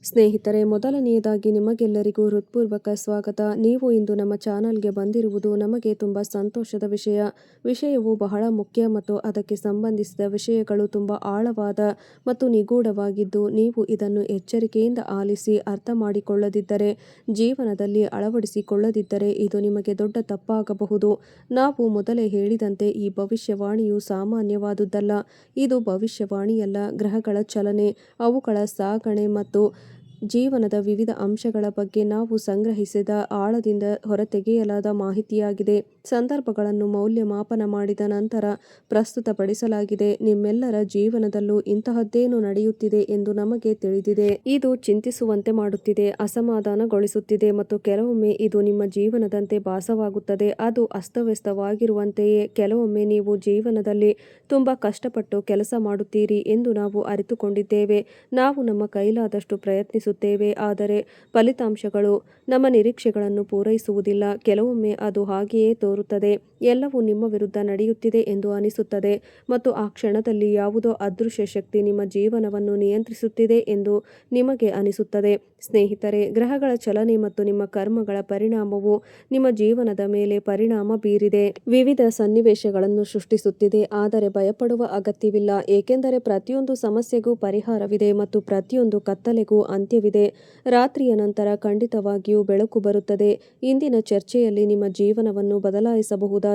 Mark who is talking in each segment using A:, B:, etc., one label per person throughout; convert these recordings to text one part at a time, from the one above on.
A: ಸ್ನೇಹಿತರೆ, ಮೊದಲನೆಯದಾಗಿ ನಿಮಗೆಲ್ಲರಿಗೂ ಹೃತ್ಪೂರ್ವಕ ಸ್ವಾಗತ. ನೀವು ಇಂದು ನಮ್ಮ ಚಾನಲ್ಗೆ ಬಂದಿರುವುದು ನಮಗೆ ತುಂಬ ಸಂತೋಷದ ವಿಷಯ. ವಿಷಯವು ಬಹಳ ಮುಖ್ಯ ಮತ್ತು ಅದಕ್ಕೆ ಸಂಬಂಧಿಸಿದ ವಿಷಯಗಳು ತುಂಬ ಆಳವಾದ ಮತ್ತು ನಿಗೂಢವಾಗಿದ್ದು, ನೀವು ಇದನ್ನು ಎಚ್ಚರಿಕೆಯಿಂದ ಆಲಿಸಿ ಅರ್ಥ ಮಾಡಿಕೊಳ್ಳದಿದ್ದರೆ, ಜೀವನದಲ್ಲಿ ಅಳವಡಿಸಿಕೊಳ್ಳದಿದ್ದರೆ ಇದು ನಿಮಗೆ ದೊಡ್ಡ ತಪ್ಪಾಗಬಹುದು. ನಾವು ಮೊದಲೇ ಹೇಳಿದಂತೆ ಈ ಭವಿಷ್ಯವಾಣಿಯು ಸಾಮಾನ್ಯವಾದುದಲ್ಲ. ಇದು ಭವಿಷ್ಯವಾಣಿಯಲ್ಲ, ಗ್ರಹಗಳ ಚಲನೆ, ಅವುಗಳ ಸಾಗಣೆ ಮತ್ತು ಜೀವನದ ವಿವಿಧ ಅಂಶಗಳ ಬಗ್ಗೆ ನಾವು ಸಂಗ್ರಹಿಸಿದ ಆಳದಿಂದ ಹೊರತೆಗೆಯಲಾದ ಮಾಹಿತಿಯಾಗಿದೆ. ಸಂದರ್ಭಗಳನ್ನು ಮೌಲ್ಯಮಾಪನ ಮಾಡಿದ ನಂತರ ಪ್ರಸ್ತುತಪಡಿಸಲಾಗಿದೆ. ನಿಮ್ಮೆಲ್ಲರ ಜೀವನದಲ್ಲೂ ಇಂತಹದ್ದೇನು ನಡೆಯುತ್ತಿದೆ ಎಂದು ನಮಗೆ ತಿಳಿದಿದೆ. ಇದು ಚಿಂತಿಸುವಂತೆ ಮಾಡುತ್ತಿದೆ, ಅಸಮಾಧಾನಗೊಳಿಸುತ್ತಿದೆ ಮತ್ತು ಕೆಲವೊಮ್ಮೆ ಇದು ನಿಮ್ಮ ಜೀವನದಂತೆ ಭಾಸವಾಗುತ್ತದೆ. ಅದು ಅಸ್ತವ್ಯಸ್ತವಾಗಿರುವಂತೆಯೇ. ಕೆಲವೊಮ್ಮೆ ನೀವು ಜೀವನದಲ್ಲಿ ತುಂಬಾ ಕಷ್ಟಪಟ್ಟು ಕೆಲಸ ಮಾಡುತ್ತೀರಿ ಎಂದು ನಾವು ಅರಿತುಕೊಂಡಿದ್ದೇವೆ. ನಾವು ನಮ್ಮ ಕೈಲಾದಷ್ಟು ಪ್ರಯತ್ನಿಸುತ್ತೇವೆ, ಆದರೆ ಫಲಿತಾಂಶಗಳು ನಮ್ಮ ನಿರೀಕ್ಷೆಗಳನ್ನು ಪೂರೈಸುವುದಿಲ್ಲ. ಕೆಲವೊಮ್ಮೆ ಅದು ಹಾಗೆಯೇ ತೋರುತ್ತದೆ, ಎಲ್ಲವೂ ನಿಮ್ಮ ವಿರುದ್ಧ ನಡೆಯುತ್ತಿದೆ ಎಂದು ಅನಿಸುತ್ತದೆ ಮತ್ತು ಆ ಕ್ಷಣದಲ್ಲಿ ಯಾವುದೋ ಅದೃಶ್ಯ ಶಕ್ತಿ ನಿಮ್ಮ ಜೀವನವನ್ನು ನಿಯಂತ್ರಿಸುತ್ತಿದೆ ಎಂದು ನಿಮಗೆ ಅನಿಸುತ್ತದೆ. ಸ್ನೇಹಿತರೆ, ಗ್ರಹಗಳ ಚಲನೆ ಮತ್ತು ನಿಮ್ಮ ಕರ್ಮಗಳ ಪರಿಣಾಮವು ನಿಮ್ಮ ಜೀವನದ ಮೇಲೆ ಪರಿಣಾಮ ಬೀರಿದೆ, ವಿವಿಧ ಸನ್ನಿವೇಶಗಳನ್ನು ಸೃಷ್ಟಿಸುತ್ತಿದೆ. ಆದರೆ ಭಯಪಡುವ ಅಗತ್ಯವಿಲ್ಲ, ಏಕೆಂದರೆ ಪ್ರತಿಯೊಂದು ಸಮಸ್ಯೆಗೂ ಪರಿಹಾರವಿದೆ ಮತ್ತು ಪ್ರತಿಯೊಂದು ಕತ್ತಲೆಗೂ ಅಂತ್ಯವಿದೆ. ರಾತ್ರಿಯ ನಂತರ ಖಂಡಿತವಾಗಿಯೂ ಬೆಳಕು ಬರುತ್ತದೆ. ಇಂದಿನ ಚರ್ಚೆಯಲ್ಲಿ ನಿಮ್ಮ ಜೀವನವನ್ನು ಬದಲಾಯಿಸಬಹುದಾದ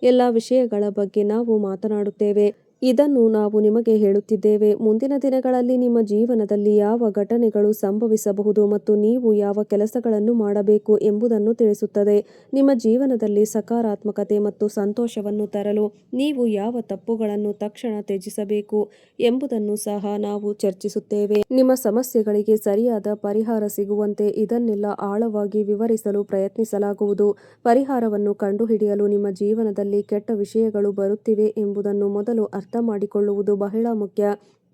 A: ಎಲ್ಲ ವಿಷಯಗಳ ಬಗ್ಗೆ ನಾವು ಮಾತನಾಡುತ್ತೇವೆ. ಇದನ್ನು ನಾವು ನಿಮಗೆ ಹೇಳುತ್ತಿದ್ದೇವೆ. ಮುಂದಿನ ದಿನಗಳಲ್ಲಿ ನಿಮ್ಮ ಜೀವನದಲ್ಲಿ ಯಾವ ಘಟನೆಗಳು ಸಂಭವಿಸಬಹುದು ಮತ್ತು ನೀವು ಯಾವ ಕೆಲಸಗಳನ್ನು ಮಾಡಬೇಕು ಎಂಬುದನ್ನು ತಿಳಿಸುತ್ತದೆ. ನಿಮ್ಮ ಜೀವನದಲ್ಲಿ ಸಕಾರಾತ್ಮಕತೆ ಮತ್ತು ಸಂತೋಷವನ್ನು ತರಲು ನೀವು ಯಾವ ತಪ್ಪುಗಳನ್ನು ತಕ್ಷಣ ತ್ಯಜಿಸಬೇಕು ಎಂಬುದನ್ನು ಸಹ ನಾವು ಚರ್ಚಿಸುತ್ತೇವೆ. ನಿಮ್ಮ ಸಮಸ್ಯೆಗಳಿಗೆ ಸರಿಯಾದ ಪರಿಹಾರ ಸಿಗುವಂತೆ ಇದನ್ನೆಲ್ಲ ಆಳವಾಗಿ ವಿವರಿಸಲು ಪ್ರಯತ್ನಿಸಲಾಗುವುದು. ಪರಿಹಾರವನ್ನು ಕಂಡುಹಿಡಿಯಲು ನಿಮ್ಮ ಜೀವನದಲ್ಲಿ ಕೆಟ್ಟ ವಿಷಯಗಳು ಬರುತ್ತಿವೆ ಎಂಬುದನ್ನು ಮೊದಲು ಅರ್ಥ ಮಾಡಿಕೊಳ್ಳುವುದು ಬಹಳ ಮುಖ್ಯ.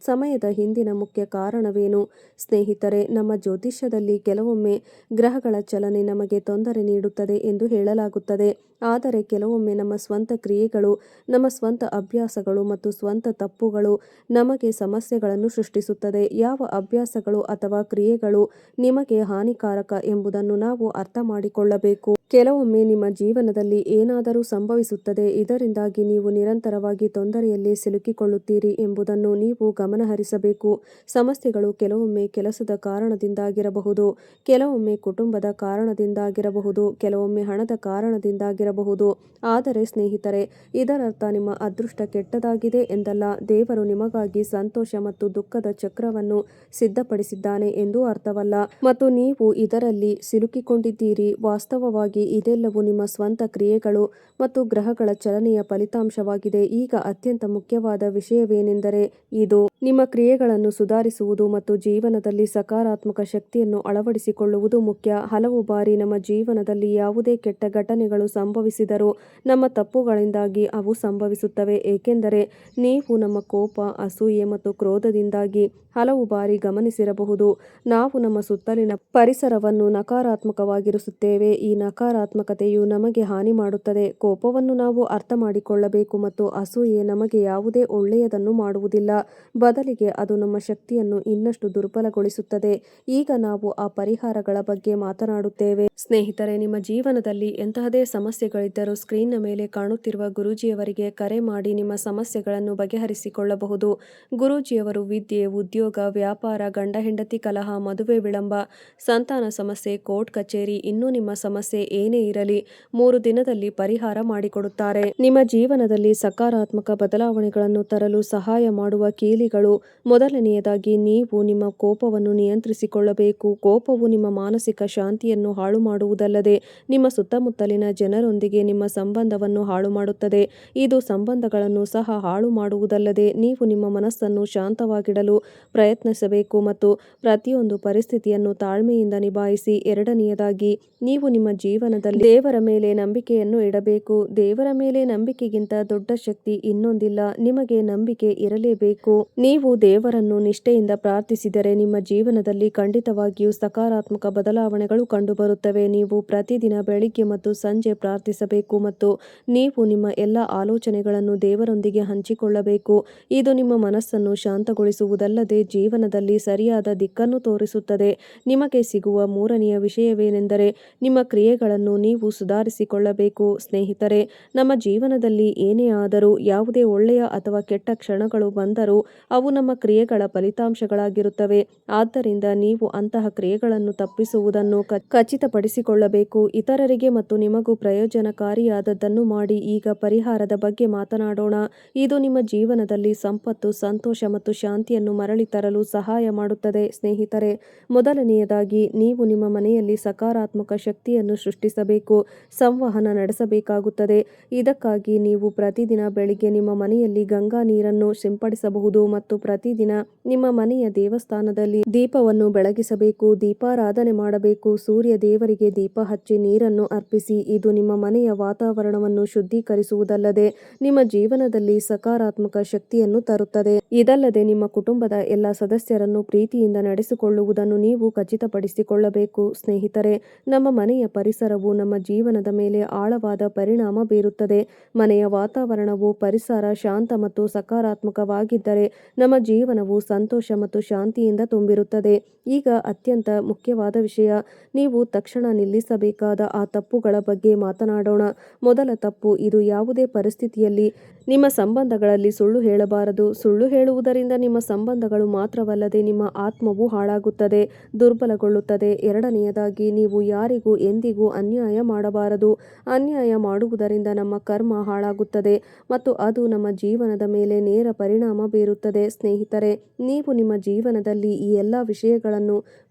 A: ಸಮಯದ ಹಿಂದಿನ ಮುಖ್ಯ ಕಾರಣವೇನು? ಸ್ನೇಹಿತರೆ, ನಮ್ಮ ಜ್ಯೋತಿಷ್ಯದಲ್ಲಿ ಕೆಲವೊಮ್ಮೆ ಗ್ರಹಗಳ ಚಲನೆ ನಮಗೆ ತೊಂದರೆ ನೀಡುತ್ತದೆ ಎಂದು ಹೇಳಲಾಗುತ್ತದೆ. ಆದರೆ ಕೆಲವೊಮ್ಮೆ ನಮ್ಮ ಸ್ವಂತ ಕ್ರಿಯೆಗಳು, ನಮ್ಮ ಸ್ವಂತ ಅಭ್ಯಾಸಗಳು ಮತ್ತು ಸ್ವಂತ ತಪ್ಪುಗಳು ನಮಗೆ ಸಮಸ್ಯೆಗಳನ್ನು ಸೃಷ್ಟಿಸುತ್ತದೆ. ಯಾವ ಅಭ್ಯಾಸಗಳು ಅಥವಾ ಕ್ರಿಯೆಗಳು ನಿಮಗೆ ಹಾನಿಕಾರಕ ಎಂಬುದನ್ನು ನಾವು ಅರ್ಥ ಮಾಡಿಕೊಳ್ಳಬೇಕು. ಕೆಲವೊಮ್ಮೆ ನಿಮ್ಮ ಜೀವನದಲ್ಲಿ ಏನಾದರೂ ಸಂಭವಿಸುತ್ತದೆ, ಇದರಿಂದಾಗಿ ನೀವು ನಿರಂತರವಾಗಿ ತೊಂದರೆಯಲ್ಲಿ ಸಿಲುಕಿಕೊಳ್ಳುತ್ತೀರಿ ಎಂಬುದನ್ನು ನೀವು ಗಮನಹರಿಸಬೇಕು. ಸಮಸ್ಯೆಗಳು ಕೆಲವೊಮ್ಮೆ ಕೆಲಸದ ಕಾರಣದಿಂದಾಗಿರಬಹುದು, ಕೆಲವೊಮ್ಮೆ ಕುಟುಂಬದ ಕಾರಣದಿಂದಾಗಿರಬಹುದು, ಕೆಲವೊಮ್ಮೆ ಹಣದ ಕಾರಣದಿಂದಾಗಿರಬಹುದು. ಆದರೆ ಸ್ನೇಹಿತರೆ, ಇದರರ್ಥ ನಿಮ್ಮ ಅದೃಷ್ಟ ಕೆಟ್ಟದಾಗಿದೆ ಎಂದಲ್ಲ. ದೇವರು ನಿಮಗಾಗಿ ಸಂತೋಷ ಮತ್ತು ದುಃಖದ ಚಕ್ರವನ್ನು ಸಿದ್ಧಪಡಿಸಿದ್ದಾನೆ ಎಂದು ಅರ್ಥವಲ್ಲ ಮತ್ತು ನೀವು ಇದರಲ್ಲಿ ಸಿಲುಕಿಕೊಂಡಿದ್ದೀರಿ. ವಾಸ್ತವವಾಗಿ ಇದೆಲ್ಲವೂ ನಿಮ್ಮ ಸ್ವಂತ ಕ್ರಿಯೆಗಳು ಮತ್ತು ಗ್ರಹಗಳ ಚಲನೆಯ ಫಲಿತಾಂಶವಾಗಿದೆ. ಈಗ ಅತ್ಯಂತ ಮುಖ್ಯವಾದ ವಿಷಯವೇನೆಂದರೆ, ಇದು ನಿಮ್ಮ ಕ್ರಿಯೆಗಳನ್ನು ಸುಧಾರಿಸುವುದು ಮತ್ತು ಜೀವನದಲ್ಲಿ ಸಕಾರಾತ್ಮಕ ಶಕ್ತಿಯನ್ನು ಅಳವಡಿಸಿಕೊಳ್ಳುವುದು ಮುಖ್ಯ. ಹಲವು ಬಾರಿ ನಮ್ಮ ಜೀವನದಲ್ಲಿ ಯಾವುದೇ ಕೆಟ್ಟ ಘಟನೆಗಳು ಸಂಭವಿಸಿದರೂ ನಮ್ಮ ತಪ್ಪುಗಳಿಂದಾಗಿ ಅವು ಸಂಭವಿಸುತ್ತವೆ, ಏಕೆಂದರೆ ನೀವು ನಮ್ಮ ಕೋಪ, ಅಸೂಯೆ ಮತ್ತು ಕ್ರೋಧದಿಂದಾಗಿ ಹಲವು ಬಾರಿ ಗಮನಿಸಿರಬಹುದು, ನಾವು ನಮ್ಮ ಸುತ್ತಲಿನ ಪರಿಸರವನ್ನು ನಕಾರಾತ್ಮಕವಾಗಿರಿಸುತ್ತೇವೆ. ಈ ನಕಾರಾತ್ಮಕತೆಯು ನಮಗೆ ಹಾನಿ ಮಾಡುತ್ತದೆ. ಕೋಪವನ್ನು ನಾವು ಅರ್ಥ ಮಾಡಿಕೊಳ್ಳಬೇಕು ಮತ್ತು ಅಸೂಯೆ ನಮಗೆ ಯಾವುದೇ ಒಳ್ಳೆಯದನ್ನು ಮಾಡುವುದಿಲ್ಲ, ಬದಲಿಗೆ ಅದು ನಮ್ಮ ಶಕ್ತಿಯನ್ನು ಇನ್ನಷ್ಟು ದುರ್ಬಲಗೊಳಿಸುತ್ತದೆ. ಈಗ ನಾವು ಆ ಪರಿಹಾರಗಳ ಬಗ್ಗೆ ಮಾತನಾಡುತ್ತೇವೆ. ಸ್ನೇಹಿತರೆ, ನಿಮ್ಮ ಜೀವನದಲ್ಲಿ ಎಂತಹದೇ ಸಮಸ್ಯೆಗಳಿದ್ದರೂ ಸ್ಕ್ರೀನ್ನ ಮೇಲೆ ಕಾಣುತ್ತಿರುವ ಗುರೂಜಿಯವರಿಗೆ ಕರೆ ಮಾಡಿ ನಿಮ್ಮ ಸಮಸ್ಯೆಗಳನ್ನು ಬಗೆಹರಿಸಿಕೊಳ್ಳಬಹುದು. ಗುರೂಜಿಯವರು ವಿದ್ಯೆ, ಉದ್ಯೋಗ, ವ್ಯಾಪಾರ, ಗಂಡ ಹೆಂಡತಿ ಕಲಹ, ಮದುವೆ ವಿಳಂಬ, ಸಂತಾನ ಸಮಸ್ಯೆ, ಕೋರ್ಟ್ ಕಚೇರಿ, ಇನ್ನೂ ನಿಮ್ಮ ಸಮಸ್ಯೆ ಏನೇ ಇರಲಿ 3 ದಿನದಲ್ಲಿ ಪರಿಹಾರ ಮಾಡಿಕೊಡುತ್ತಾರೆ. ನಿಮ್ಮ ಜೀವನದಲ್ಲಿ ಸಕಾರಾತ್ಮಕ ಬದಲಾವಣೆಗಳನ್ನು ತರಲು ಸಹಾಯ ಮಾಡುವ ಕೀಲಿಗಳು. ಮೊದಲನೆಯದಾಗಿ, ನೀವು ನಿಮ್ಮ ಕೋಪವನ್ನು ನಿಯಂತ್ರಿಸಿಕೊಳ್ಳಬೇಕು. ಕೋಪವು ನಿಮ್ಮ ಮಾನಸಿಕ ಶಾಂತಿಯನ್ನು ಹಾಳು ಮಾಡುವುದಲ್ಲದೆ ನಿಮ್ಮ ಸುತ್ತಮುತ್ತಲಿನ ಜನರೊಂದಿಗೆ ನಿಮ್ಮ ಸಂಬಂಧವನ್ನು ಹಾಳು ಮಾಡುತ್ತದೆ. ಇದು ಸಂಬಂಧಗಳನ್ನು ಸಹ ಹಾಳು ಮಾಡುವುದಲ್ಲದೆ ನೀವು ನಿಮ್ಮ ಮನಸ್ಸನ್ನು ಶಾಂತವಾಗಿಡಲು ಪ್ರಯತ್ನಿಸಬೇಕು ಮತ್ತು ಪ್ರತಿಯೊಂದು ಪರಿಸ್ಥಿತಿಯನ್ನು ತಾಳ್ಮೆಯಿಂದ ನಿಭಾಯಿಸಿ. ಎರಡನೆಯದಾಗಿ, ನೀವು ನಿಮ್ಮ ಜೀವನದಲ್ಲಿ ದೇವರ ಮೇಲೆ ನಂಬಿಕೆಯನ್ನು ಇಡಬೇಕು. ದೇವರ ಮೇಲೆ ನಂಬಿಕೆಗಿಂತ ದೊಡ್ಡ ಶಕ್ತಿ ಇನ್ನೊಂದಿಲ್ಲ. ನಿಮಗೆ ನಂಬಿಕೆ ಇರಲೇಬೇಕು. ನೀವು ದೇವರನ್ನು ನಿಷ್ಠೆಯಿಂದ ಪ್ರಾರ್ಥಿಸಿದರೆ ನಿಮ್ಮ ಜೀವನದಲ್ಲಿ ಖಂಡಿತವಾಗಿಯೂ ಸಕಾರಾತ್ಮಕ ಬದಲಾವಣೆಗಳು ಕಂಡುಬರುತ್ತವೆ. ನೀವು ಪ್ರತಿದಿನ ಬೆಳಿಗ್ಗೆ ಮತ್ತು ಸಂಜೆ ಪ್ರಾರ್ಥಿಸಬೇಕು ಮತ್ತು ನೀವು ನಿಮ್ಮ ಎಲ್ಲ ಆಲೋಚನೆಗಳನ್ನು ದೇವರೊಂದಿಗೆ ಹಂಚಿಕೊಳ್ಳಬೇಕು. ಇದು ನಿಮ್ಮ ಮನಸ್ಸನ್ನು ಶಾಂತಗೊಳಿಸುವುದಲ್ಲದೆ ಜೀವನದಲ್ಲಿ ಸರಿಯಾದ ದಿಕ್ಕನ್ನು ತೋರಿಸುತ್ತದೆ. ನಿಮಗೆ ಸಿಗುವ ಮೂರನೆಯ ವಿಷಯವೇನೆಂದರೆ ನಿಮ್ಮ ಕ್ರಿಯೆಗಳನ್ನು ನೀವು ಸುಧಾರಿಸಿಕೊಳ್ಳಬೇಕು. ಸ್ನೇಹಿತರೆ, ನಮ್ಮ ಜೀವನದಲ್ಲಿ ಏನೇ ಆದರೂ, ಯಾವುದೇ ಒಳ್ಳೆಯ ಅಥವಾ ಕೆಟ್ಟ ಕ್ಷಣಗಳು ಬಂದರೂ ಅವು ನಮ್ಮ ಕ್ರಿಯೆಗಳ ಫಲಿತಾಂಶಗಳಾಗಿರುತ್ತವೆ. ಆದ್ದರಿಂದ ನೀವು ಅಂತಹ ಕ್ರಿಯೆಗಳನ್ನು ತಪ್ಪಿಸುವುದನ್ನು ಖಚಿತಪಡಿಸಿಕೊಳ್ಳಬೇಕು. ಇತರರಿಗೆ ಮತ್ತು ನಿಮಗೂ ಪ್ರಯೋಜನಕಾರಿಯಾದದ್ದನ್ನು ಮಾಡಿ. ಈಗ ಪರಿಹಾರದ ಬಗ್ಗೆ ಮಾತನಾಡೋಣ. ಇದು ನಿಮ್ಮ ಜೀವನದಲ್ಲಿ ಸಂಪತ್ತು, ಸಂತೋಷ ಮತ್ತು ಶಾಂತಿಯನ್ನು ಮರಳಿ ತರಲು ಸಹಾಯ ಮಾಡುತ್ತದೆ. ಸ್ನೇಹಿತರೆ, ಮೊದಲನೆಯದಾಗಿ ನೀವು ನಿಮ್ಮ ಮನೆಯಲ್ಲಿ ಸಕಾರಾತ್ಮಕ ಶಕ್ತಿಯನ್ನು ಸೃಷ್ಟಿಸಬೇಕು, ಸಂವಹನ ನಡೆಸಬೇಕಾಗುತ್ತದೆ. ಇದಕ್ಕಾಗಿ ನೀವು ಪ್ರತಿದಿನ ಬೆಳಿಗ್ಗೆ ನಿಮ್ಮ ಮನೆಯಲ್ಲಿ ಗಂಗಾ ನೀರನ್ನು ಸಿಂಪಡಿಸಬಹುದು ಮತ್ತು ಪ್ರತಿದಿನ ನಿಮ್ಮ ಮನೆಯ ದೇವಸ್ಥಾನದಲ್ಲಿ ದೀಪವನ್ನು ಬೆಳಗಿಸಬೇಕು. ದೀಪಾರಾಧನೆ ಮಾಡಬೇಕು. ಸೂರ್ಯ ದೇವರಿಗೆ ದೀಪ ಹಚ್ಚಿ ನೀರನ್ನು ಅರ್ಪಿಸಿ. ಇದು ನಿಮ್ಮ ಮನೆಯ ವಾತಾವರಣವನ್ನು ಶುದ್ಧೀಕರಿಸುವುದಲ್ಲದೆ ನಿಮ್ಮ ಜೀವನದಲ್ಲಿ ಸಕಾರಾತ್ಮಕ ಶಕ್ತಿಯನ್ನು ತರುತ್ತದೆ. ಇದಲ್ಲದೆ ನಿಮ್ಮ ಕುಟುಂಬದ ಎಲ್ಲ ಸದಸ್ಯರನ್ನು ಪ್ರೀತಿಯಿಂದ ನಡೆಸಿಕೊಳ್ಳುವುದನ್ನು ನೀವು ಖಚಿತಪಡಿಸಿಕೊಳ್ಳಬೇಕು. ಸ್ನೇಹಿತರೆ, ನಮ್ಮ ಮನೆಯ ಪರಿಸರವು ನಮ್ಮ ಜೀವನದ ಮೇಲೆ ಆಳವಾದ ಪರಿಣಾಮ ಬೀರುತ್ತದೆ. ಮನೆಯ ವಾತಾವರಣವು ಪರಿಸರ ಶಾಂತ ಮತ್ತು ಸಕಾರಾತ್ಮಕವಾಗಿದ್ದರೆ ನಮ್ಮ ಜೀವನವು ಸಂತೋಷ ಮತ್ತು ಶಾಂತಿಯಿಂದ ತುಂಬಿರುತ್ತದೆ. ಈಗ ಅತ್ಯಂತ ಮುಖ್ಯವಾದ ವಿಷಯ, ನೀವು ತಕ್ಷಣ ನಿಲ್ಲಿಸಬೇಕಾದ ಆ ತಪ್ಪುಗಳ ಬಗ್ಗೆ ಮಾತನಾಡೋಣ. ಮೊದಲ ತಪ್ಪು, ಇದು ಯಾವುದೇ ಪರಿಸ್ಥಿತಿಯಲ್ಲಿ ನಿಮ್ಮ ಸಂಬಂಧಗಳಲ್ಲಿ ಸುಳ್ಳು ಹೇಳಬಾರದು. ಸುಳ್ಳು ಹೇಳುವುದರಿಂದ ನಿಮ್ಮ ಸಂಬಂಧಗಳು ಮಾತ್ರವಲ್ಲದೆ ನಿಮ್ಮ ಆತ್ಮವೂ ಹಾಳಾಗುತ್ತದೆ, ದುರ್ಬಲಗೊಳ್ಳುತ್ತದೆ. ಎರಡನೆಯದಾಗಿ, ನೀವು ಯಾರಿಗೂ ಎಂದಿಗೂ ಅನ್ಯಾಯ ಮಾಡಬಾರದು. ಅನ್ಯಾಯ ಮಾಡುವುದರಿಂದ ನಮ್ಮ ಕರ್ಮ ಹಾಳಾಗುತ್ತದೆ ಮತ್ತು ಅದು ನಮ್ಮ ಜೀವನದ ಮೇಲೆ ನೇರ ಪರಿಣಾಮ ಬೀರುತ್ತದೆ. ಸ್ನೇಹಿತರೆ, ನೀವು ನಿಮ್ಮ ಜೀವನದಲ್ಲಿ ಈ ಎಲ್ಲ ವಿಷಯಗಳನ್ನು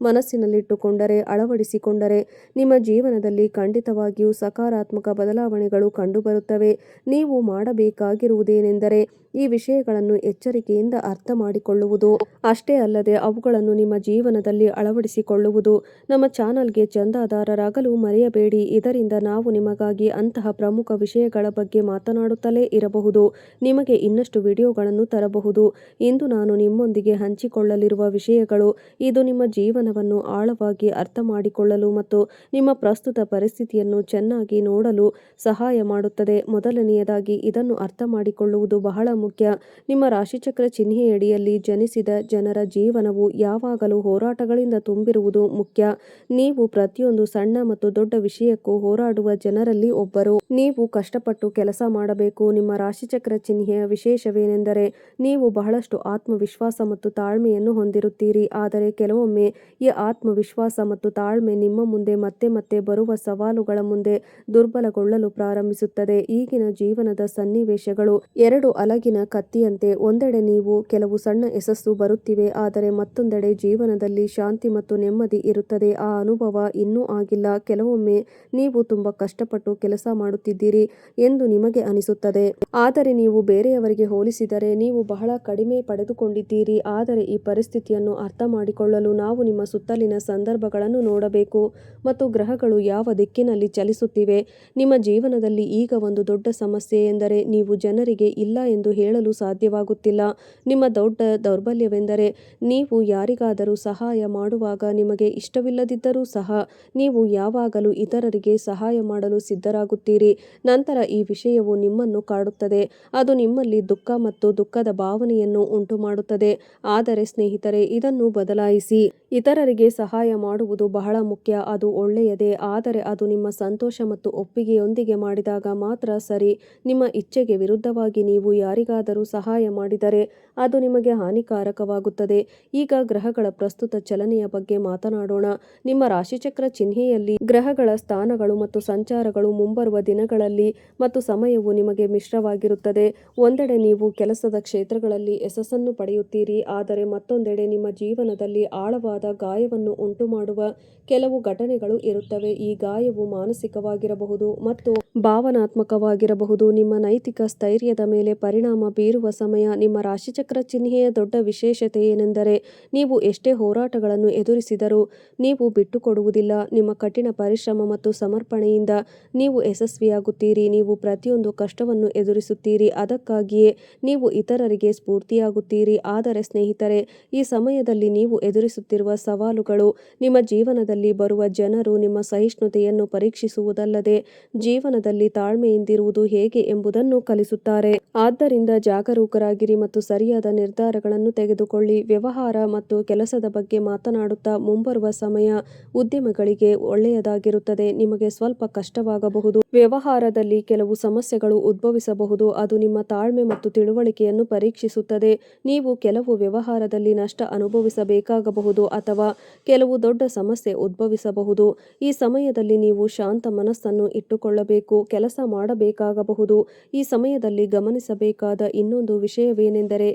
A: ಮನಸ್ಸಿನಲ್ಲಿಟ್ಟುಕೊಂಡರೆ, ಅಳವಡಿಸಿಕೊಂಡರೆ ನಿಮ್ಮ ಜೀವನದಲ್ಲಿ ಖಂಡಿತವಾಗಿಯೂ ಸಕಾರಾತ್ಮಕ ಬದಲಾವಣೆಗಳು ಕಂಡುಬರುತ್ತವೆ. ನೀವು ಮಾಡಬೇಕಾಗಿರುವುದೇನೆಂದರೆ ಈ ವಿಷಯಗಳನ್ನು ಎಚ್ಚರಿಕೆಯಿಂದ ಅರ್ಥ ಮಾಡಿಕೊಳ್ಳುವುದು, ಅಷ್ಟೇ ಅಲ್ಲದೆ ಅವುಗಳನ್ನು ನಿಮ್ಮ ಜೀವನದಲ್ಲಿ ಅಳವಡಿಸಿಕೊಳ್ಳುವುದು. ನಮ್ಮ ಚಾನಲ್ಗೆ ಚಂದಾದಾರರಾಗಲು ಮರೆಯಬೇಡಿ. ಇದರಿಂದ ನಾವು ನಿಮಗಾಗಿ ಅಂತಹ ಪ್ರಮುಖ ವಿಷಯಗಳ ಬಗ್ಗೆ ಮಾತನಾಡುತ್ತಲೇ ಇರಬಹುದು, ನಿಮಗೆ ಇನ್ನಷ್ಟು ವಿಡಿಯೋಗಳನ್ನು ತರಬಹುದು. ಇಂದು ನಾನು ನಿಮ್ಮೊಂದಿಗೆ ಹಂಚಿಕೊಳ್ಳಲಿರುವ ವಿಷಯಗಳು ಇದು ನಿಮ್ಮ ಜೀವನವನ್ನು ಆಳವಾಗಿ ಅರ್ಥ ಮಾಡಿಕೊಳ್ಳಲು ಮತ್ತು ನಿಮ್ಮ ಪ್ರಸ್ತುತ ಪರಿಸ್ಥಿತಿಯನ್ನು ಚೆನ್ನಾಗಿ ನೋಡಲು ಸಹಾಯ ಮಾಡುತ್ತದೆ. ಮೊದಲನೆಯದಾಗಿ, ಇದನ್ನು ಅರ್ಥ ಮಾಡಿಕೊಳ್ಳುವುದು ಬಹಳ ಮುಖ್ಯ. ನಿಮ್ಮ ರಾಶಿಚಕ್ರ ಚಿಹ್ನೆಯಡಿಯಲ್ಲಿ ಜನಿಸಿದ ಜನರ ಜೀವನವು ಯಾವಾಗಲೂ ಹೋರಾಟಗಳಿಂದ ತುಂಬಿರುವುದು ಮುಖ್ಯ. ನೀವು ಪ್ರತಿಯೊಂದು ಸಣ್ಣ ಮತ್ತು ದೊಡ್ಡ ವಿಷಯಕ್ಕೂ ಹೋರಾಡುವ ಜನರಲ್ಲಿ ಒಬ್ಬರು. ನೀವು ಕಷ್ಟಪಟ್ಟು ಕೆಲಸ ಮಾಡಬೇಕು. ನಿಮ್ಮ ರಾಶಿಚಕ್ರ ಚಿಹ್ನೆಯ ವಿಶೇಷವೇನೆಂದರೆ ನೀವು ಬಹಳಷ್ಟು ಆತ್ಮವಿಶ್ವಾಸ ಮತ್ತು ತಾಳ್ಮೆಯನ್ನು ಹೊಂದಿರುತ್ತೀರಿ. ಆದರೆ ಕೆಲವೊಮ್ಮೆ ಈ ಆತ್ಮವಿಶ್ವಾಸ ಮತ್ತು ತಾಳ್ಮೆ ನಿಮ್ಮ ಮುಂದೆ ಮತ್ತೆ ಮತ್ತೆ ಬರುವ ಸವಾಲುಗಳ ಮುಂದೆ ದುರ್ಬಲಗೊಳ್ಳಲು ಪ್ರಾರಂಭಿಸುತ್ತದೆ. ಈಗಿನ ಜೀವನದ ಸನ್ನಿವೇಶಗಳು ಎರಡು ಅಲಗಿನ ಕತ್ತಿಯಂತೆ. ಒಂದೆಡೆ ನೀವು ಕೆಲವು ಸಣ್ಣ ಯಶಸ್ಸು ಬರುತ್ತಿವೆ, ಆದರೆ ಮತ್ತೊಂದೆಡೆ ಜೀವನದಲ್ಲಿ ಶಾಂತಿ ಮತ್ತು ನೆಮ್ಮದಿ ಇರುತ್ತದೆ. ಆ ಅನುಭವ ಇನ್ನೂ ಆಗಿಲ್ಲ. ಕೆಲವೊಮ್ಮೆ ನೀವು ತುಂಬಾ ಕಷ್ಟಪಟ್ಟು ಕೆಲಸ ಮಾಡುತ್ತಿದ್ದೀರಿ ಎಂದು ನಿಮಗೆ ಅನಿಸುತ್ತದೆ, ಆದರೆ ನೀವು ಬೇರೆಯವರಿಗೆ ಹೋಲಿಸಿದರೆ ನೀವು ಬಹಳ ಕಡಿಮೆ ಪಡೆದುಕೊಂಡಿದ್ದೀರಿ. ಆದರೆ ಈ ಪರಿಸ್ಥಿತಿಯನ್ನು ಅರ್ಥ ಮಾಡಿಕೊಳ್ಳಲು ನಾವು ನಿಮ್ಮ ಸುತ್ತಲಿನ ಸಂದರ್ಭಗಳನ್ನು ನೋಡಬೇಕು ಮತ್ತು ಗ್ರಹಗಳು ಯಾವ ದಿಕ್ಕಿನಲ್ಲಿ ಚಲಿಸುತ್ತಿವೆ. ನಿಮ್ಮ ಜೀವನದಲ್ಲಿ ಈಗ ಒಂದು ದೊಡ್ಡ ಸಮಸ್ಯೆ ಎಂದರೆ ನೀವು ಜನರಿಗೆ ಇಲ್ಲ ಎಂದು ಹೇಳಲು ಸಾಧ್ಯವಾಗುತ್ತಿಲ್ಲ. ನಿಮ್ಮ ದೊಡ್ಡ ದೌರ್ಬಲ್ಯವೆಂದರೆ ನೀವು ಯಾರಿಗಾದರೂ ಸಹಾಯ ಮಾಡುವಾಗ ನಿಮಗೆ ಇಷ್ಟವಿಲ್ಲದಿದ್ದರೂ ಸಹ ನೀವು ಯಾವಾಗಲೂ ಇತರರಿಗೆ ಸಹಾಯ ಮಾಡಲು ಸಿದ್ಧರಾಗುತ್ತೀರಿ. ನಂತರ ಈ ವಿಷಯವು ನಿಮ್ಮನ್ನು ಕಾಡುತ್ತದೆ. ಅದು ನಿಮ್ಮಲ್ಲಿ ದುಃಖ ಮತ್ತು ದುಃಖದ ಭಾವನೆಯನ್ನು ಉಂಟುಮಾಡುತ್ತದೆ. ಆದರೆ ಸ್ನೇಹಿತರೆ, ಇದನ್ನು ಬದಲಾಯಿಸಿ. ಇತರರಿಗೆ ಸಹಾಯ ಮಾಡುವುದು ಬಹಳ ಮುಖ್ಯ. ಅದು ಒಳ್ಳೆಯದೇ, ಆದರೆ ಅದು ನಿಮ್ಮ ಸಂತೋಷ ಮತ್ತು ಒಪ್ಪಿಗೆಯೊಂದಿಗೆ ಮಾಡಿದಾಗ ಮಾತ್ರ ಸರಿ. ನಿಮ್ಮ ಇಚ್ಛೆಗೆ ವಿರುದ್ಧವಾಗಿ ನೀವು ಯಾರಿಗಾದರೂ ಸಹಾಯ ಮಾಡಿದರೆ ಅದು ನಿಮಗೆ ಹಾನಿಕಾರಕವಾಗುತ್ತದೆ. ಈಗ ಗ್ರಹಗಳ ಪ್ರಸ್ತುತ ಚಲನೆಯ ಬಗ್ಗೆ ಮಾತನಾಡೋಣ. ನಿಮ್ಮ ರಾಶಿಚಕ್ರ ಚಿಹ್ನೆಯಲ್ಲಿ ಗ್ರಹಗಳ ಸ್ಥಾನಗಳು ಮತ್ತು ಸಂಚಾರಗಳು ಮುಂಬರುವ ದಿನಗಳಲ್ಲಿ ಮತ್ತು ಸಮಯವು ನಿಮಗೆ ಮಿಶ್ರವಾಗಿರುತ್ತದೆ. ಒಂದೆಡೆ ನೀವು ಕೆಲಸದ ಕ್ಷೇತ್ರಗಳಲ್ಲಿ ಯಶಸ್ಸನ್ನು ಪಡೆಯುತ್ತೀರಿ, ಆದರೆ ಮತ್ತೊಂದೆಡೆ ನಿಮ್ಮ ಜೀವನದಲ್ಲಿ ಆಳವಾದ ಗಾಯವನ್ನು ಉಂಟುಮಾಡುವ ಕೆಲವು ಘಟನೆಗಳು ಇರುತ್ತವೆ. ಈ ಗಾಯವು ಮಾನಸಿಕವಾಗಿರಬಹುದು ಮತ್ತು ಭಾವನಾತ್ಮಕವಾಗಿರಬಹುದು. ನಿಮ್ಮ ನೈತಿಕ ಸ್ಥೈರ್ಯದ ಮೇಲೆ ಪರಿಣಾಮ ಬೀರುವ ಸಮಯ. ನಿಮ್ಮ ರಾಶಿಚಕ್ರ ಚಿಹ್ನೆಯ ದೊಡ್ಡ ವಿಶೇಷತೆ ಏನೆಂದರೆ ನೀವು ಎಷ್ಟೇ ಹೋರಾಟಗಳನ್ನು ಎದುರಿಸಿದರೂ ನೀವು ಬಿಟ್ಟುಕೊಡುವುದಿಲ್ಲ. ನಿಮ್ಮ ಕಠಿಣ ಪರಿಶ್ರಮ ಮತ್ತು ಸಮರ್ಪಣೆಯಿಂದ ನೀವು ಯಶಸ್ವಿಯಾಗುತ್ತೀರಿ. ನೀವು ಪ್ರತಿಯೊಂದು ಕಷ್ಟವನ್ನು ಎದುರಿಸುತ್ತೀರಿ, ಅದಕ್ಕಾಗಿಯೇ ನೀವು ಇತರರಿಗೆ ಸ್ಫೂರ್ತಿಯಾಗುತ್ತೀರಿ. ಆದರೆ ಸ್ನೇಹಿತರೆ, ಈ ಸಮಯದಲ್ಲಿ ನೀವು ಎದುರಿಸುತ್ತಿರುವ ಸವಾಲುಗಳು ನಿಮ್ಮ ಜೀವನದಲ್ಲಿ ಬರುವ ಜನರು ನಿಮ್ಮ ಸಹಿಷ್ಣುತೆಯನ್ನು ಪರೀಕ್ಷಿಸುವುದಲ್ಲದೆ ಜೀವನದಲ್ಲಿ ತಾಳ್ಮೆಯಿಂದಿರುವುದು ಹೇಗೆ ಎಂಬುದನ್ನು ಕಲಿಸುತ್ತಾರೆ. ಆದ್ದರಿಂದ ಜಾಗರೂಕರಾಗಿರಿ ಮತ್ತು ಸರಿಯಾದ ನಿರ್ಧಾರಗಳನ್ನು ತೆಗೆದುಕೊಳ್ಳಿ. ವ್ಯವಹಾರ ಮತ್ತು ಕೆಲಸದ ಬಗ್ಗೆ ಮಾತನಾಡುತ್ತಾ, ಮುಂಬರುವ ಸಮಯ ಉದ್ಯಮಿಗಳಿಗೆ ಒಳ್ಳೆಯದಾಗಿರುತ್ತದೆ. ನಿಮಗೆ ಸ್ವಲ್ಪ ಕಷ್ಟವಾಗಬಹುದು. ವ್ಯವಹಾರದಲ್ಲಿ ಕೆಲವು ಸಮಸ್ಯೆಗಳು ಉದ್ಭವಿಸಬಹುದು. ಅದು ನಿಮ್ಮ ತಾಳ್ಮೆ ಮತ್ತು ತಿಳುವಳಿಕೆಯನ್ನು ಪರೀಕ್ಷಿಸುತ್ತದೆ. ನೀವು ಕೆಲವು ವ್ಯವಹಾರದಲ್ಲಿ ನಷ್ಟ ಅನುಭವಿಸಬೇಕಾಗಬಹುದು ಅಥವಾ ಕೆಲವು ದೊಡ್ಡ ಸಮಸ್ಯೆ ಉದ್ಭವಿಸಬಹುದು. ಈ ಸಮಯದಲ್ಲಿ ನೀವು ಶಾಂತ ಮನಸ್ಸನ್ನು ಇಟ್ಟುಕೊಳ್ಳಬೇಕು. ಕೆಲಸ ಮಾಡಬೇಕಾಗಬಹುದು. ಈ ಸಮಯದಲ್ಲಿ ಗಮನಿಸಬೇಕಾದ ಇನ್ನೊಂದು ವಿಷಯವೇನೆಂದರೆ,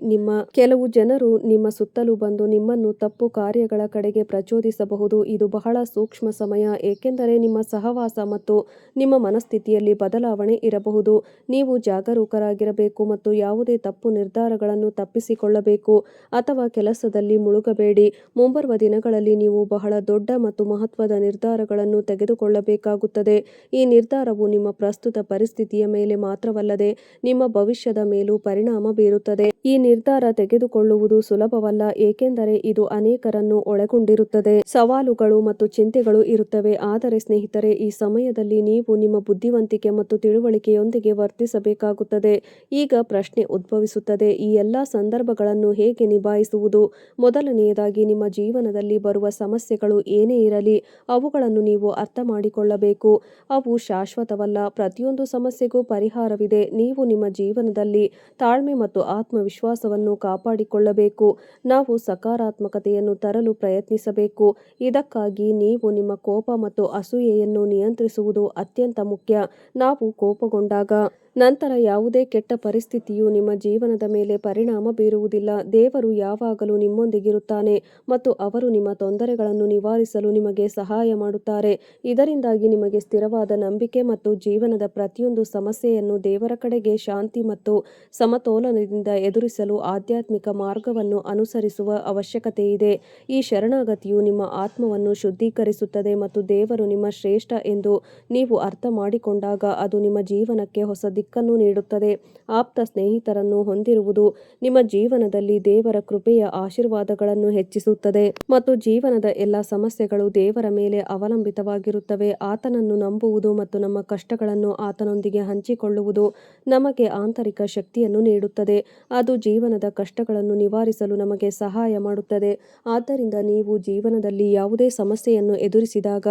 A: ಕೆಲವು ಜನರು ನಿಮ್ಮ ಸುತ್ತಲೂ ಬಂದು ನಿಮ್ಮನ್ನು ತಪ್ಪು ಕಾರ್ಯಗಳ ಕಡೆಗೆ ಪ್ರಚೋದಿಸಬಹುದು. ಇದು ಬಹಳ ಸೂಕ್ಷ್ಮ ಸಮಯ, ಏಕೆಂದರೆ ನಿಮ್ಮ ಸಹವಾಸ ಮತ್ತು ನಿಮ್ಮ ಮನಸ್ಥಿತಿಯಲ್ಲಿ ಬದಲಾವಣೆ ಇರಬಹುದು. ನೀವು ಜಾಗರೂಕರಾಗಿರಬೇಕು ಮತ್ತು ಯಾವುದೇ ತಪ್ಪು ನಿರ್ಧಾರಗಳನ್ನು ತಪ್ಪಿಸಿಕೊಳ್ಳಬೇಕು ಅಥವಾ ಕೆಲಸದಲ್ಲಿ ಮುಳುಗಬೇಡಿ. ಮುಂಬರುವ ದಿನಗಳಲ್ಲಿ ನೀವು ಬಹಳ ದೊಡ್ಡ ಮತ್ತು ಮಹತ್ವದ ನಿರ್ಧಾರಗಳನ್ನು ತೆಗೆದುಕೊಳ್ಳಬೇಕಾಗುತ್ತದೆ. ಈ ನಿರ್ಧಾರವು ನಿಮ್ಮ ಪ್ರಸ್ತುತ ಪರಿಸ್ಥಿತಿಯ ಮೇಲೆ ಮಾತ್ರವಲ್ಲದೆ ನಿಮ್ಮ ಭವಿಷ್ಯದ ಮೇಲೂ ಪರಿಣಾಮ ಬೀರುತ್ತದೆ. ಈ ನಿರ್ಧಾರ ತೆಗೆದುಕೊಳ್ಳುವುದು ಸುಲಭವಲ್ಲ, ಏಕೆಂದರೆ ಇದು ಅನೇಕರನ್ನು ಒಳಗೊಂಡಿರುತ್ತದೆ. ಸವಾಲುಗಳು ಮತ್ತು ಚಿಂತೆಗಳು ಇರುತ್ತವೆ. ಆದರೆ ಸ್ನೇಹಿತರೆ, ಈ ಸಮಯದಲ್ಲಿ ನೀವು ನಿಮ್ಮ ಬುದ್ಧಿವಂತಿಕೆ ಮತ್ತು ತಿಳುವಳಿಕೆಯೊಂದಿಗೆ ವರ್ತಿಸಬೇಕಾಗುತ್ತದೆ. ಈಗ ಪ್ರಶ್ನೆ ಉದ್ಭವಿಸುತ್ತದೆ, ಈ ಎಲ್ಲಾ ಸಂದರ್ಭಗಳನ್ನು ಹೇಗೆ ನಿಭಾಯಿಸುವುದು? ಮೊದಲನೆಯದಾಗಿ, ನಿಮ್ಮ ಜೀವನದಲ್ಲಿ ಬರುವ ಸಮಸ್ಯೆಗಳು ಏನೇ ಇರಲಿ, ಅವುಗಳನ್ನು ನೀವು ಅರ್ಥ ಮಾಡಿಕೊಳ್ಳಬೇಕು. ಅವು ಶಾಶ್ವತವಲ್ಲ. ಪ್ರತಿಯೊಂದು ಸಮಸ್ಯೆಗೂ ಪರಿಹಾರವಿದೆ. ನೀವು ನಿಮ್ಮ ಜೀವನದಲ್ಲಿ ತಾಳ್ಮೆ ಮತ್ತು ಆತ್ಮವಿಶ್ವಾಸವನ್ನು ಕಾಪಾಡಿಕೊಳ್ಳಬೇಕು. ನಾವು ಸಕಾರಾತ್ಮಕತೆಯನ್ನು ತರಲು ಪ್ರಯತ್ನಿಸಬೇಕು. ಇದಕ್ಕಾಗಿ ನೀವು ನಿಮ್ಮ ಕೋಪ ಮತ್ತು ಅಸೂಯೆಯನ್ನು ನಿಯಂತ್ರಿಸುವುದು ಅತ್ಯಂತ ಮುಖ್ಯ. ನಾವು ಕೋಪಗೊಂಡಾಗ ನಂತರ ಯಾವುದೇ ಕೆಟ್ಟ ಪರಿಸ್ಥಿತಿಯು ನಿಮ್ಮ ಜೀವನದ ಮೇಲೆ ಪರಿಣಾಮ ಬೀರುವುದಿಲ್ಲ. ದೇವರು ಯಾವಾಗಲೂ ನಿಮ್ಮೊಂದಿಗಿರುತ್ತಾನೆ ಮತ್ತು ಅವರು ನಿಮ್ಮ ತೊಂದರೆಗಳನ್ನು ನಿವಾರಿಸಲು ನಿಮಗೆ ಸಹಾಯ ಮಾಡುತ್ತಾರೆ. ಇದರಿಂದಾಗಿ ನಿಮಗೆ ಸ್ಥಿರವಾದ ನಂಬಿಕೆ ಮತ್ತು ಜೀವನದ ಪ್ರತಿಯೊಂದು ಸಮಸ್ಯೆಯನ್ನು ದೇವರ ಕಡೆಗೆ ಶಾಂತಿ ಮತ್ತು ಸಮತೋಲನದಿಂದ ಎದುರಿಸಲು ಆಧ್ಯಾತ್ಮಿಕ ಮಾರ್ಗವನ್ನು ಅನುಸರಿಸುವ ಅವಶ್ಯಕತೆಯಿದೆ. ಈ ಶರಣಾಗತಿಯು ನಿಮ್ಮ ಆತ್ಮವನ್ನು ಶುದ್ಧೀಕರಿಸುತ್ತದೆ ಮತ್ತು ದೇವರು ನಿಮ್ಮ ಶ್ರೇಷ್ಠ ಎಂದು ನೀವು ಅರ್ಥ ಮಾಡಿಕೊಂಡಾಗ ಅದು ನಿಮ್ಮ ಜೀವನಕ್ಕೆ ಹೊಸ ದಿಕ್ಕನ್ನು ನೀಡುತ್ತದೆ. ಆಪ್ತ ಸ್ನೇಹಿತರನ್ನು ಹೊಂದಿರುವುದು ನಿಮ್ಮ ಜೀವನದಲ್ಲಿ ದೇವರ ಕೃಪೆಯ ಆಶೀರ್ವಾದಗಳನ್ನು ಹೆಚ್ಚಿಸುತ್ತದೆ ಮತ್ತು ಜೀವನದ ಎಲ್ಲ ಸಮಸ್ಯೆಗಳು ದೇವರ ಮೇಲೆ ಅವಲಂಬಿತವಾಗಿರುತ್ತವೆ. ಆತನನ್ನು ನಂಬುವುದು ಮತ್ತು ನಮ್ಮ ಕಷ್ಟಗಳನ್ನು ಆತನೊಂದಿಗೆ ಹಂಚಿಕೊಳ್ಳುವುದು ನಮಗೆ ಆಂತರಿಕ ಶಕ್ತಿಯನ್ನು ನೀಡುತ್ತದೆ. ಅದು ಜೀವನದ ಕಷ್ಟಗಳನ್ನು ನಿವಾರಿಸಲು ನಮಗೆ ಸಹಾಯ ಮಾಡುತ್ತದೆ. ಆದ್ದರಿಂದ ನೀವು ಜೀವನದಲ್ಲಿ ಯಾವುದೇ ಸಮಸ್ಯೆಯನ್ನು ಎದುರಿಸಿದಾಗ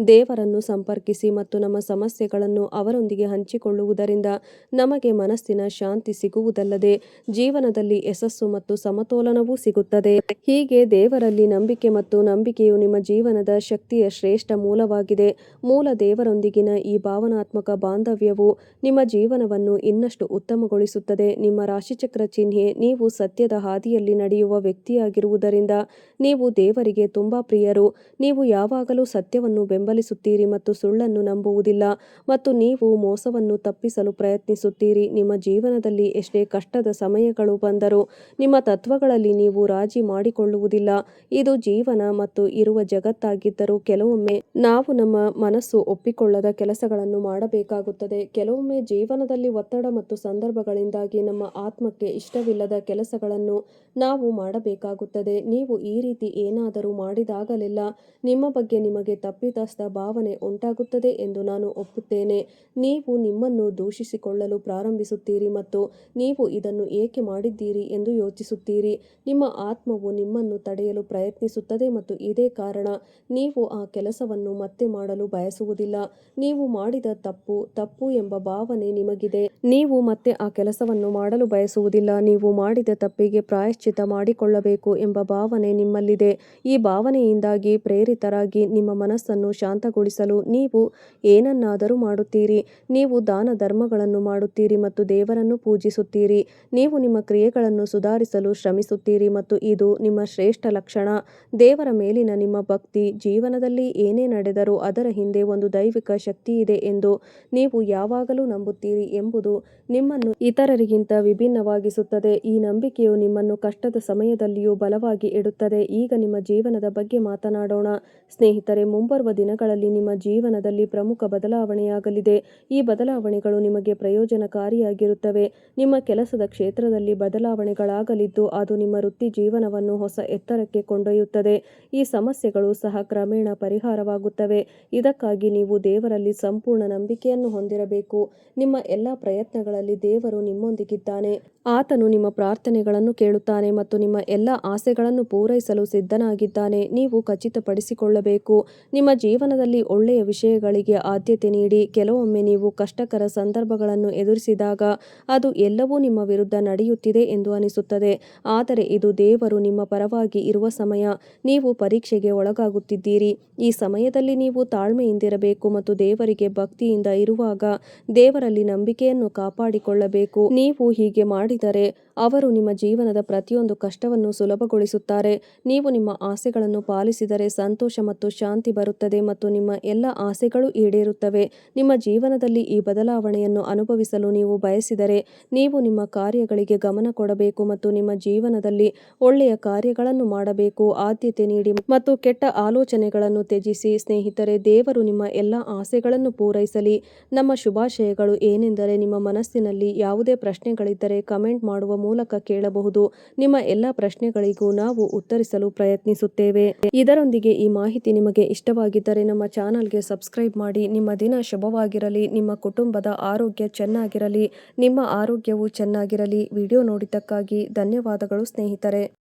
A: ದೇವರನ್ನು ಸಂಪರ್ಕಿಸಿ ಮತ್ತು ನಮ್ಮ ಸಮಸ್ಯೆಗಳನ್ನು ಅವರೊಂದಿಗೆ ಹಂಚಿಕೊಳ್ಳುವುದರಿಂದ ನಮಗೆ ಮನಸ್ಸಿನ ಶಾಂತಿ ಸಿಗುವುದಲ್ಲದೆ ಜೀವನದಲ್ಲಿ ಯಶಸ್ಸು ಮತ್ತು ಸಮತೋಲನವೂ ಸಿಗುತ್ತದೆ. ಹೀಗೆ ದೇವರಲ್ಲಿ ನಂಬಿಕೆ ಮತ್ತು ನಂಬಿಕೆಯು ನಿಮ್ಮ ಜೀವನದ ಶಕ್ತಿಯ ಶ್ರೇಷ್ಠ ಮೂಲವಾಗಿದೆ. ಮೂಲ ದೇವರೊಂದಿಗಿನ ಈ ಭಾವನಾತ್ಮಕ ಬಾಂಧವ್ಯವು ನಿಮ್ಮ ಜೀವನವನ್ನು ಇನ್ನಷ್ಟು ಉತ್ತಮಗೊಳಿಸುತ್ತದೆ. ನಿಮ್ಮ ರಾಶಿಚಕ್ರ ಚಿಹ್ನೆ, ನೀವು ಸತ್ಯದ ಹಾದಿಯಲ್ಲಿ ನಡೆಯುವ ವ್ಯಕ್ತಿಯಾಗಿರುವುದರಿಂದ ನೀವು ದೇವರಿಗೆ ತುಂಬಾ ಪ್ರಿಯರು. ನೀವು ಯಾವಾಗಲೂ ಸತ್ಯವನ್ನು ಬೆಂಬಲಿಸುತ್ತೀರಿ ಮತ್ತು ಸುಳ್ಳನ್ನು ನಂಬುವುದಿಲ್ಲ ಮತ್ತು ನೀವು ಮೋಸವನ್ನು ತಪ್ಪಿಸಲು ಪ್ರಯತ್ನಿಸುತ್ತೀರಿ. ನಿಮ್ಮ ಜೀವನದಲ್ಲಿ ಎಷ್ಟೇ ಕಷ್ಟದ ಸಮಯಗಳು ಬಂದರೂ ನಿಮ್ಮ ತತ್ವಗಳಲ್ಲಿ ನೀವು ರಾಜಿ ಮಾಡಿಕೊಳ್ಳುವುದಿಲ್ಲ. ಇದು ಜೀವನ ಮತ್ತು ಇರುವ ಜಗತ್ತಾಗಿದ್ದರೂ ಕೆಲವೊಮ್ಮೆ ನಾವು ನಮ್ಮ ಮನಸ್ಸು ಒಪ್ಪಿಕೊಳ್ಳದ ಕೆಲಸಗಳನ್ನು ಮಾಡಬೇಕಾಗುತ್ತದೆ. ಕೆಲವೊಮ್ಮೆ ಜೀವನದಲ್ಲಿ ಒತ್ತಡ ಮತ್ತು ಸಂದರ್ಭಗಳಿಂದಾಗಿ ನಮ್ಮ ಆತ್ಮಕ್ಕೆ ಇಷ್ಟವಿಲ್ಲದ ಕೆಲಸಗಳನ್ನು ನಾವು ಮಾಡಬೇಕಾಗುತ್ತದೆ. ನೀವು ಈ ರೀತಿ ಏನಾದರೂ ಮಾಡಿದಾಗಲೆಲ್ಲ ನಿಮ್ಮ ಬಗ್ಗೆ ನಿಮಗೆ ತಪ್ಪಿತಸ್ಥ ಭಾವನೆ ಉಂಟಾಗುತ್ತದೆ ಎಂದು ನಾನು ಒಪ್ಪುತ್ತೇನೆ. ನೀವು ನಿಮ್ಮನ್ನು ದೂಷಿಸಿಕೊಳ್ಳಲು ಪ್ರಾರಂಭಿಸುತ್ತೀರಿ ಮತ್ತು ನೀವು ಇದನ್ನು ಏಕೆ ಮಾಡಿದ್ದೀರಿ ಎಂದು ಯೋಚಿಸುತ್ತೀರಿ. ನಿಮ್ಮ ಆತ್ಮವು ನಿಮ್ಮನ್ನು ತಡೆಯಲು ಪ್ರಯತ್ನಿಸುತ್ತದೆ ಮತ್ತು ಇದೇ ಕಾರಣ ನೀವು ಆ ಕೆಲಸವನ್ನು ಮತ್ತೆ ಮಾಡಲು ಬಯಸುವುದಿಲ್ಲ. ನೀವು ಮಾಡಿದ ತಪ್ಪು ಎಂಬ ಭಾವನೆ ನಿಮಗಿದೆ. ನೀವು ಮತ್ತೆ ಆ ಕೆಲಸವನ್ನು ಮಾಡಲು ಬಯಸುವುದಿಲ್ಲ. ನೀವು ಮಾಡಿದ ತಪ್ಪಿಗೆ ಪ್ರಾಯಶ್ಚಿತ್ತ ಮಾಡಿಕೊಳ್ಳಬೇಕು ಎಂಬ ಭಾವನೆ ನಿಮ್ಮಲ್ಲಿದೆ. ಈ ಭಾವನೆಯಿಂದಾಗಿ ಪ್ರೇರಿತರಾಗಿ ನಿಮ್ಮ ಮನಸ್ಸನ್ನು ಶಾಂತಗೊಳಿಸಲು ನೀವು ಏನನ್ನಾದರೂ ಮಾಡುತ್ತೀರಿ. ನೀವು ದಾನ ಧರ್ಮಗಳನ್ನು ಕಾರ್ಯಗಳನ್ನು ಮಾಡುತ್ತೀರಿ ಮತ್ತು ದೇವರನ್ನು ಪೂಜಿಸುತ್ತೀರಿ. ನೀವು ನಿಮ್ಮ ಕ್ರಿಯೆಗಳನ್ನು ಸುಧಾರಿಸಲು ಶ್ರಮಿಸುತ್ತೀರಿ ಮತ್ತು ಇದು ನಿಮ್ಮ ಶ್ರೇಷ್ಠ ಲಕ್ಷಣ. ದೇವರ ಮೇಲಿನ ನಿಮ್ಮ ಭಕ್ತಿ, ಜೀವನದಲ್ಲಿ ಏನೇ ನಡೆದರೂ ಅದರ ಹಿಂದೆ ಒಂದು ದೈವಿಕ ಶಕ್ತಿಯಿದೆ ಎಂದು ನೀವು ಯಾವಾಗಲೂ ನಂಬುತ್ತೀರಿ ಎಂಬುದು ನಿಮ್ಮನ್ನು ಇತರರಿಗಿಂತ ವಿಭಿನ್ನವಾಗಿಸುತ್ತದೆ. ಈ ನಂಬಿಕೆಯು ನಿಮ್ಮನ್ನು ಕಷ್ಟದ ಸಮಯದಲ್ಲಿಯೂ ಬಲವಾಗಿ ಇಡುತ್ತದೆ. ಈಗ ನಿಮ್ಮ ಜೀವನದ ಬಗ್ಗೆ ಮಾತನಾಡೋಣ. ಸ್ನೇಹಿತರೆ, ಮುಂಬರುವ ದಿನಗಳಲ್ಲಿ ನಿಮ್ಮ ಜೀವನದಲ್ಲಿ ಪ್ರಮುಖ ಬದಲಾವಣೆಯಾಗಲಿದೆ. ಈ ಬದಲಾವಣೆಗಳು ನಿಮಗೆ ಪ್ರಯೋಜನಕಾರಿಯಾಗಿರುತ್ತವೆ. ನಿಮ್ಮ ಕೆಲಸದ ಕ್ಷೇತ್ರದಲ್ಲಿ ಬದಲಾವಣೆಗಳಾಗಲಿದ್ದು ಅದು ನಿಮ್ಮ ವೃತ್ತಿ ಜೀವನವನ್ನು ಹೊಸ ಎತ್ತರಕ್ಕೆ ಕೊಂಡೊಯ್ಯುತ್ತದೆ. ಈ ಸಮಸ್ಯೆಗಳು ಸಹ ಕ್ರಮೇಣ ಪರಿಹಾರವಾಗುತ್ತವೆ. ಇದಕ್ಕಾಗಿ ನೀವು ದೇವರಲ್ಲಿ ಸಂಪೂರ್ಣ ನಂಬಿಕೆಯನ್ನು ಹೊಂದಿರಬೇಕು. ನಿಮ್ಮ ಎಲ್ಲ ಪ್ರಯತ್ನಗಳಲ್ಲಿ ದೇವರು ನಿಮ್ಮೊಂದಿಗಿದ್ದಾನೆ. ಆತನು ನಿಮ್ಮ ಪ್ರಾರ್ಥನೆಗಳನ್ನು ಕೇಳುತ್ತಾನೆ ಮತ್ತು ನಿಮ್ಮ ಎಲ್ಲ ಆಸೆಗಳನ್ನು ಪೂರೈಸಲು ಸಿದ್ಧನಾಗಿದ್ದಾನೆ. ನೀವು ಖಚಿತಪಡಿಸಿಕೊಳ್ಳಬೇಕು. ನಿಮ್ಮ ಜೀವನದಲ್ಲಿ ಒಳ್ಳೆಯ ವಿಷಯಗಳಿಗೆ ಆದ್ಯತೆ ನೀಡಿ. ಕೆಲವೊಮ್ಮೆ ನೀವು ಕಷ್ಟಕರ ಸಂದರ್ಭಗಳನ್ನು ಎದುರಿಸಿದಾಗ ಅದು ಎಲ್ಲವೂ ನಿಮ್ಮ ವಿರುದ್ಧ ನಡೆಯುತ್ತಿದೆ ಎಂದು ಅನಿಸುತ್ತದೆ. ಆದರೆ ಇದು ದೇವರು ನಿಮ್ಮ ಪರವಾಗಿ ಇರುವ ಸಮಯ. ನೀವು ಪರೀಕ್ಷೆಗೆ ಒಳಗಾಗುತ್ತಿದ್ದೀರಿ. ಈ ಸಮಯದಲ್ಲಿ ನೀವು ತಾಳ್ಮೆಯಿಂದಿರಬೇಕು ಮತ್ತು ದೇವರಿಗೆ ಭಕ್ತಿಯಿಂದ ಇರುವಾಗ ದೇವರಲ್ಲಿ ನಂಬಿಕೆಯನ್ನು ಕಾಪಾಡಿಕೊಳ್ಳಬೇಕು. ನೀವು ಹೀಗೆ ಮಾಡಿದರೆ ಅವರು ನಿಮ್ಮ ಜೀವನದ ಪ್ರತಿಯೊಂದು ಕಷ್ಟವನ್ನು ಸುಲಭಗೊಳಿಸುತ್ತಾರೆ. ನೀವು ನಿಮ್ಮ ಆಸೆಗಳನ್ನು ಪಾಲಿಸಿದರೆ ಸಂತೋಷ ಮತ್ತು ಶಾಂತಿ ಬರುತ್ತದೆ ಮತ್ತು ನಿಮ್ಮ ಎಲ್ಲ ಆಸೆಗಳು ಈಡೇರುತ್ತವೆ. ನಿಮ್ಮ ಜೀವನದಲ್ಲಿ ಈ ಬದಲಾವಣೆಯನ್ನು ಅನುಭವಿಸಲು ನೀವು ಬಯಸಿದರೆ ನೀವು ನಿಮ್ಮ ಕಾರ್ಯಗಳಿಗೆ ಗಮನ ಕೊಡಬೇಕು ಮತ್ತು ನಿಮ್ಮ ಜೀವನದಲ್ಲಿ ಒಳ್ಳೆಯ ಕಾರ್ಯಗಳನ್ನು ಮಾಡಬೇಕು. ಆದ್ಯತೆ ನೀಡಿ ಮತ್ತು ಕೆಟ್ಟ ಆಲೋಚನೆಗಳನ್ನು ತ್ಯಜಿಸಿ. ಸ್ನೇಹಿತರೆ, ದೇವರು ನಿಮ್ಮ ಎಲ್ಲ ಆಸೆಗಳನ್ನು ಪೂರೈಸಲಿ. ನಮ್ಮ ಶುಭಾಶಯಗಳು. ಏನೆಂದರೆ, ನಿಮ್ಮ ಮನಸ್ಸಿನಲ್ಲಿ ಯಾವುದೇ ಪ್ರಶ್ನೆಗಳಿದ್ದರೆ ಕಮೆಂಟ್ ಮಾಡುವ ಮೂಲಕ ಕೇಳಬಹುದು. ನಿಮ್ಮ ಎಲ್ಲ ಪ್ರಶ್ನೆಗಳಿಗೂ ನಾವು ಉತ್ತರಿಸಲು ಪ್ರಯತ್ನಿಸುತ್ತೇವೆ. ಇದರೊಂದಿಗೆ ಈ ಮಾಹಿತಿ ನಿಮಗೆ ಇಷ್ಟವಾಗಿದ್ದರೆ ನಮ್ಮ ಚಾನಲ್ಗೆ ಸಬ್ಸ್ಕ್ರೈಬ್ ಮಾಡಿ. ನಿಮ್ಮ ದಿನ ಶುಭವಾಗಿರಲಿ. ನಿಮ್ಮ ಕುಟುಂಬದ ಆರೋಗ್ಯ ಚೆನ್ನಾಗಿರಲಿ. ನಿಮ್ಮ ಆರೋಗ್ಯವು ಚೆನ್ನಾಗಿರಲಿ. ವಿಡಿಯೋ ನೋಡಿದ್ದಕ್ಕಾಗಿ ಧನ್ಯವಾದಗಳು ಸ್ನೇಹಿತರೆ.